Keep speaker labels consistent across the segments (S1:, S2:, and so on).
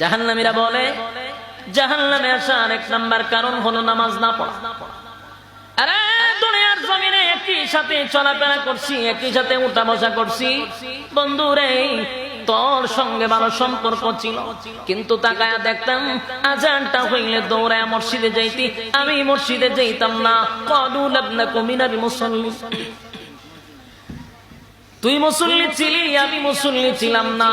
S1: জাহান্নামীরা বলে জাহান্নামে আসার এক নাম্বার কারণ হলো নামাজ না পড়া। আরে দুনিয়ার জমিনে একই সাথে চলাফেরা করছি, একই সাথে উঠা বসা করছি, বন্ধুরে তোর সঙ্গে ভালো সম্পর্ক ছিল, কিন্তু তাকায়া দেখতাম আজানটা হইলে দৌড়ায় মসজিদে যাইতি, আমি মসজিদে যাইতাম না। ক্বালু লাম নাকু মিনাল মুসাল্লিন, তুই মুসল্লি ছিলি, আমি মুসল্লি ছিলাম না।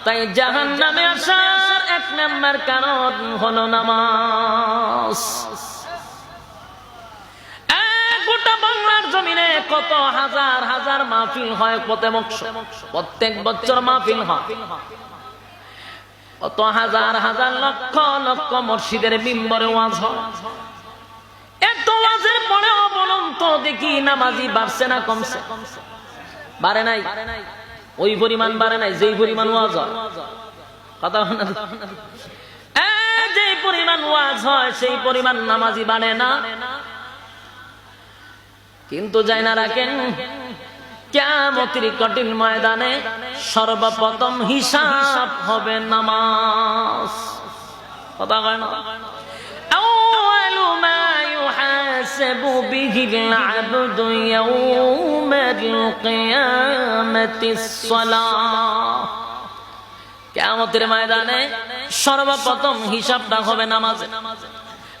S1: তাই জাহান্নামে আসার এক নাম্বার কারণ হলো নামাজ। গোটা বাংলার জমিনে কত হাজার হাজার মাহফিল হয়, প্রত্যেক বছর মাহফিল হয়, কত হাজার হাজার লক্ষ লক্ষ মসজিদের মিম্বরে ওয়াজ হয়। এত ওয়াজের পরেও বলুন তো দেখি নামাজি বাড়ছে না কমছে? বাড়ে নাই, ওই পরিমাণ বাড়ে নাই যেই পরিমাণ ওয়াজ হয়। কথা না, যে পরিমাণ ওয়াজ হয় সেই পরিমাণ নামাজি বাড়ে না। কিন্তু যাই না রাখেন, কিয়ামতের কঠিন ময়দানে সর্বপ্রথম হিসাব হবে নামাজ। কথা কয় না? আউয়ালু মা ইউহাসাবু বিহিল আবদু ইয়াউমাল কিয়ামাতিস সালাহ। কিয়ামতের ময়দানে সর্বপ্রথম হিসাবটা হবে নামাজে।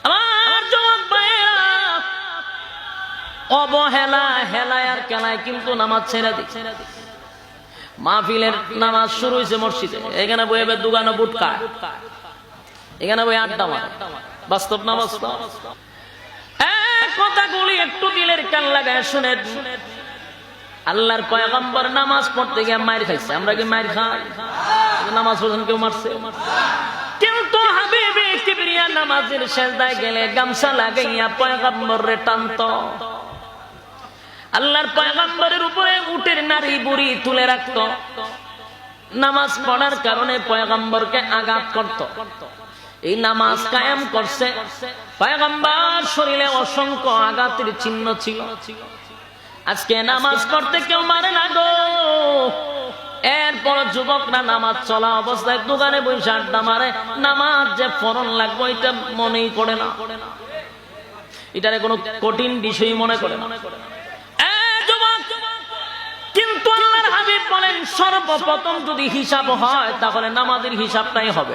S1: আমার যুবক ভাইরা, অবহেলা হেলায় আর কেলায় কিন্তু নামাজ ছেড়ে দি। মাহফিলের নামাজ শুরু হয়েছে মসজিদে, এখানে বই দোকানে বুট খায়, এখানে বই আড্ডা মারে। বাস্তব না বাস্তব? কথাগুলি একটু দিলের কান লাগায় শুনে। আল্লাহর পয়গম্বর নামাজ পড়তে গিয়ে মার খাইছে, আমরা কি মার খাই? নামাজ পড়ছেন কেউ মারছে? কিন্তু হাবিবে কিবরিয়া নামাজের সেজদায় গেলে গামছা লাগাইয়া পয়গম্বরে টানতো। আল্লাহর পয়গম্বরের উপরে উটের নারী বুড়ি তুলে রাখত। নামাজ পড়ার কারণে পয়গম্বরকে আঘাত করত। এই নামাজ কায়েম করছে, পয়গম্বর শরীরে অসংখ্য আঘাতের চিহ্ন ছিল। আজকে নামাজ পড়তে কেউ মারে না গো। এরপর যুবকরা নামাজ চলা অবস্থায় দোকানে বসে আড্ডা মারে, নামাজ যে ফরন লাগবে এটা মনেই করে না, এটারে কোনো কঠিন বিষয় মনে করে না। কিন্তু আল্লাহর হাবিব বলেন সর্বপ্রথম যদি হিসাব হয় তাহলে নামাজের হিসাবটাই হবে।